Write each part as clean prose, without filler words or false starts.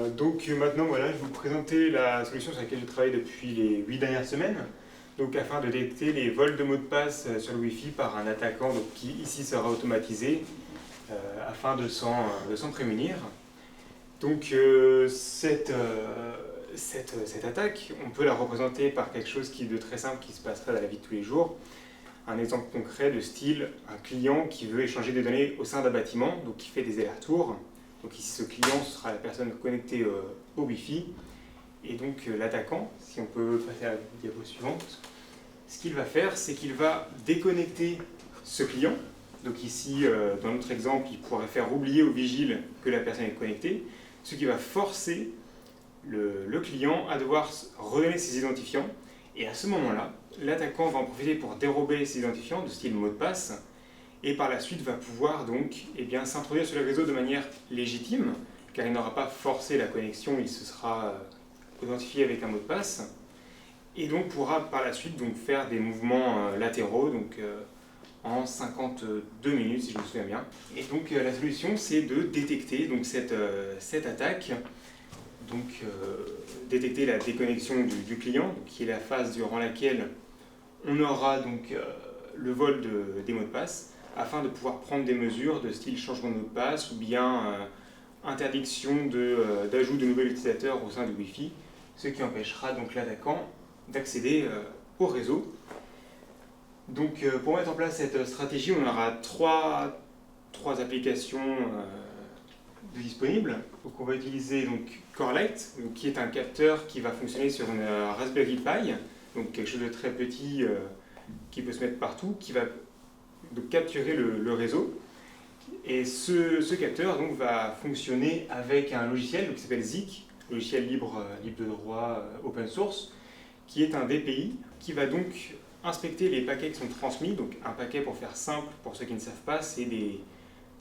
Donc maintenant, voilà, je vais vous présenter la solution sur laquelle je travaille depuis les 8 dernières semaines. Donc afin de détecter les vols de mots de passe sur le Wi-Fi par un attaquant donc, qui ici sera automatisé afin de s'en prémunir. Donc cette attaque, on peut la représenter par quelque chose de très simple qui se passerait dans la vie de tous les jours. Un exemple concret de style, un client qui veut échanger des données au sein d'un bâtiment, donc qui fait des allers-retours. Donc ici, ce client sera la personne connectée au Wi-Fi. Et donc l'attaquant, si on peut passer à la diapo suivante, ce qu'il va faire, c'est qu'il va déconnecter ce client. Donc ici, dans notre exemple, il pourrait faire oublier au vigile que la personne est connectée, ce qui va forcer le client à devoir redonner ses identifiants. Et à ce moment-là, l'attaquant va en profiter pour dérober ses identifiants de style mot de passe et par la suite va pouvoir donc s'introduire sur le réseau de manière légitime car il n'aura pas forcé la connexion, il se sera identifié avec un mot de passe et donc pourra par la suite donc faire des mouvements latéraux en 52 minutes si je me souviens bien. Et donc la solution c'est de détecter donc, cette attaque. Donc, détecter la déconnexion du client, donc, qui est la phase durant laquelle on aura donc, le vol des mots de passe, afin de pouvoir prendre des mesures de style changement de mot de passe ou bien interdiction d'ajout de nouveaux utilisateurs au sein du Wi-Fi, ce qui empêchera donc l'attaquant d'accéder au réseau. Donc, pour mettre en place cette stratégie, on aura trois applications disponible. Donc on va utiliser donc Corelight, qui est un capteur qui va fonctionner sur une Raspberry Pi, donc quelque chose de très petit qui peut se mettre partout, qui va donc capturer le réseau. Et ce capteur donc, va fonctionner avec un logiciel qui s'appelle Zeek, logiciel libre de droit open source, qui est un DPI qui va donc inspecter les paquets qui sont transmis. Donc un paquet, pour faire simple, pour ceux qui ne savent pas, c'est des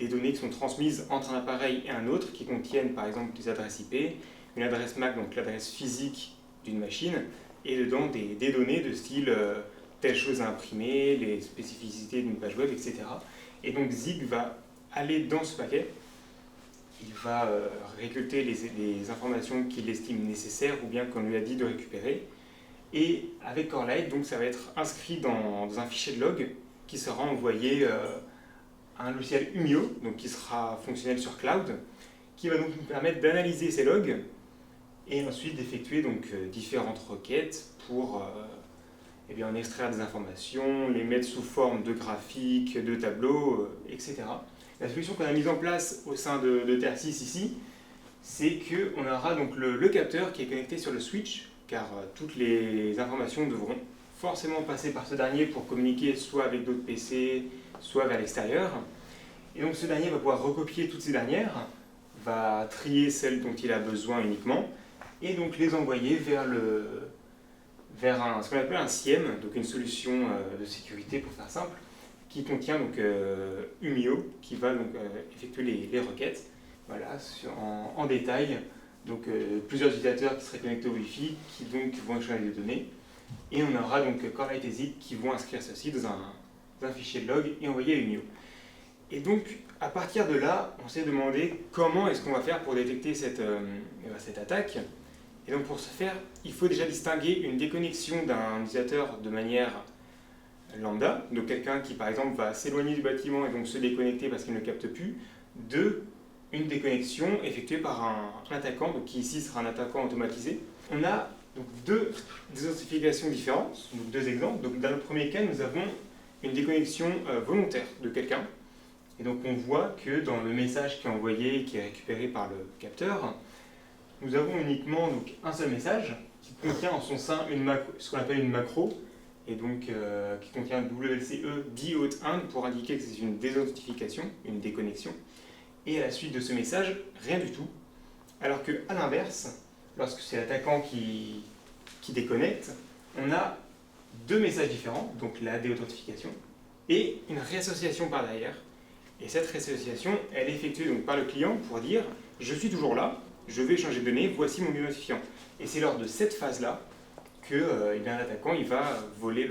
données qui sont transmises entre un appareil et un autre, qui contiennent par exemple des adresses IP, une adresse MAC, donc l'adresse physique d'une machine, et dedans des données de style telle chose à imprimer, les spécificités d'une page web, etc. Et donc Zeek va aller dans ce paquet, il va récolter les informations qu'il estime nécessaires ou bien qu'on lui a dit de récupérer, et avec Corelight, donc ça va être inscrit dans un fichier de log qui sera envoyé un logiciel Humio, donc qui sera fonctionnel sur cloud, qui va donc nous permettre d'analyser ces logs et ensuite d'effectuer donc différentes requêtes pour en extraire des informations, les mettre sous forme de graphiques, de tableaux, etc. La solution qu'on a mise en place au sein de TR6 ici, c'est qu'on aura donc le capteur qui est connecté sur le switch, car toutes les informations devront forcément passer par ce dernier pour communiquer soit avec d'autres PC, soit vers l'extérieur. Et donc ce dernier va pouvoir recopier toutes ces dernières, va trier celles dont il a besoin uniquement, et donc les envoyer vers ce qu'on appelle un SIEM, donc une solution de sécurité pour faire simple, qui contient donc Humio, qui va donc effectuer les requêtes. Voilà, en détail, donc plusieurs utilisateurs qui seraient connectés au Wi-Fi, qui donc vont échanger des données. Et on aura donc Corelight et Zeek qui vont inscrire ceci dans un fichier de log et envoyer à Humio. Et donc, à partir de là, on s'est demandé comment est-ce qu'on va faire pour détecter cette attaque. Et donc, pour ce faire, il faut déjà distinguer une déconnexion d'un utilisateur de manière lambda, donc quelqu'un qui, par exemple, va s'éloigner du bâtiment et donc se déconnecter parce qu'il ne capte plus, de une déconnexion effectuée par un attaquant, donc qui ici sera un attaquant automatisé. On a donc deux identifications différentes, donc deux exemples. Donc, dans le premier cas, nous avons une déconnexion volontaire de quelqu'un. Et donc on voit que dans le message qui est envoyé et qui est récupéré par le capteur, nous avons uniquement donc, un seul message qui contient en son sein ce qu'on appelle une macro, et donc qui contient WCE D-Out1 pour indiquer que c'est une désauthentification, une déconnexion. Et à la suite de ce message, rien du tout. Alors qu'à l'inverse, lorsque c'est l'attaquant qui déconnecte, on a deux messages différents, donc la déauthentification, et une réassociation par derrière. Et cette réassociation, elle est effectuée donc par le client pour dire « je suis toujours là, je vais échanger de données, voici mon identifiant ». Et c'est lors de cette phase-là que l'attaquant va voler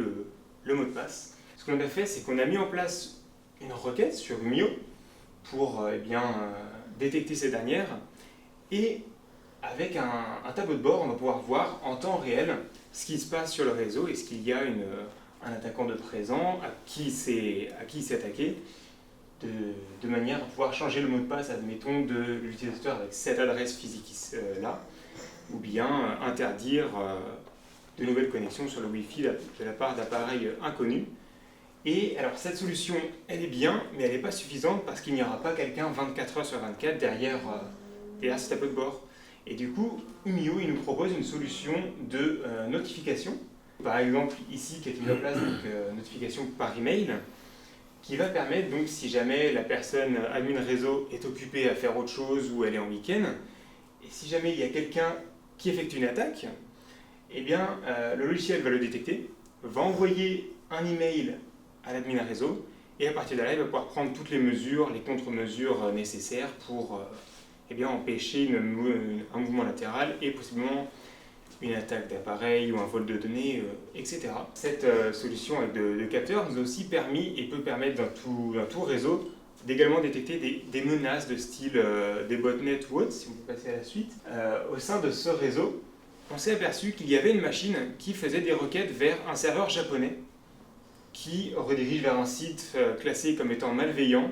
le mot de passe. Ce qu'on a fait, c'est qu'on a mis en place une requête sur Humio pour détecter ces dernières. Et avec un tableau de bord, on va pouvoir voir en temps réel ce qui se passe sur le réseau. Est-ce qu'il y a un attaquant de présent, à qui il s'est attaqué, de manière à pouvoir changer le mot de passe, admettons, de l'utilisateur avec cette adresse physique là, ou bien interdire de nouvelles connexions sur le Wi-Fi de la part d'appareils inconnus. Et alors cette solution, elle est bien, mais elle n'est pas suffisante parce qu'il n'y aura pas quelqu'un 24 heures sur 24 derrière ce tableau de bord. Et du coup, Humio, il nous propose une solution de notification. Par exemple, ici, qui est mise en place, donc notification par email, qui va permettre, donc, si jamais la personne admin réseau est occupée à faire autre chose ou elle est en week-end, et si jamais il y a quelqu'un qui effectue une attaque, eh bien, le logiciel va le détecter, va envoyer un email à l'admin réseau, et à partir de là, il va pouvoir prendre toutes les mesures, les contre-mesures nécessaires pour empêcher un mouvement latéral et possiblement une attaque d'appareil ou un vol de données, etc. Cette solution avec de capteurs nous a aussi permis et peut permettre dans tout réseau d'également détecter des menaces de style des botnets ou autres, si on peut passer à la suite. Au sein de ce réseau, on s'est aperçu qu'il y avait une machine qui faisait des requêtes vers un serveur japonais qui redirige vers un site classé comme étant malveillant.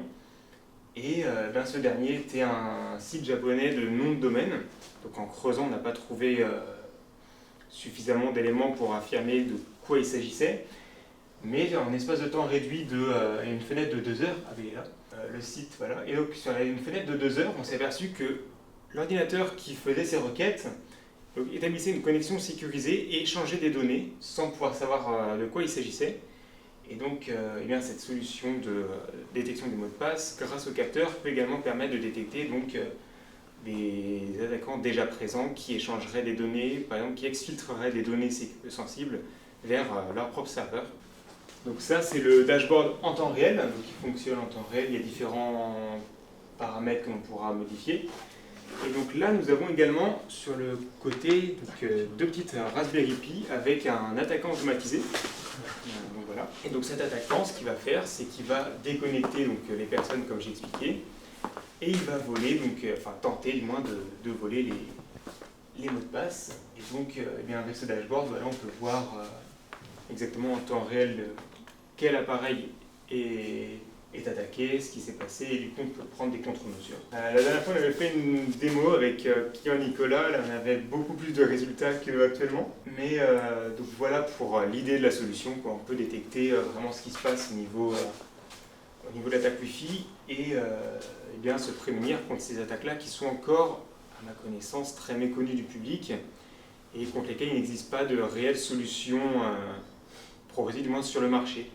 Et ce dernier était un site japonais de nom de domaine. Donc en creusant, on n'a pas trouvé suffisamment d'éléments pour affirmer de quoi il s'agissait. Mais en espace de temps réduit une fenêtre de 2 heures, le site, voilà. Et donc sur une fenêtre de 2 heures, on s'est aperçu que l'ordinateur qui faisait ces requêtes établissait une connexion sécurisée et échangeait des données sans pouvoir savoir de quoi il s'agissait. Et donc, cette solution de détection des mots de passe, grâce au capteur, peut également permettre de détecter des attaquants déjà présents qui échangeraient des données, par exemple, qui exfiltreraient des données sensibles vers leur propre serveur. Donc ça, c'est le dashboard en temps réel, donc qui fonctionne en temps réel. Il y a différents paramètres que l'on pourra modifier. Et donc là, nous avons également sur le côté deux petites Raspberry Pi avec un attaquant automatisé. Donc voilà. Et donc cet attaquant, ce qu'il va faire, c'est qu'il va déconnecter les personnes comme j'ai expliqué, et il va voler, tenter du moins de voler les mots de passe. Et donc avec ce dashboard, on peut voir exactement en temps réel quel appareil est attaqué, ce qui s'est passé, et du coup on peut prendre des contre-mesures. La dernière fois on avait fait une démo avec Pierre Nicolas, là on avait beaucoup plus de résultats qu'actuellement, mais donc voilà pour l'idée de la solution, quoi. On peut détecter vraiment ce qui se passe au niveau de l'attaque Wi-Fi et se prémunir contre ces attaques-là qui sont encore, à ma connaissance, très méconnues du public et contre lesquelles il n'existe pas de réelle solution proposée du moins sur le marché.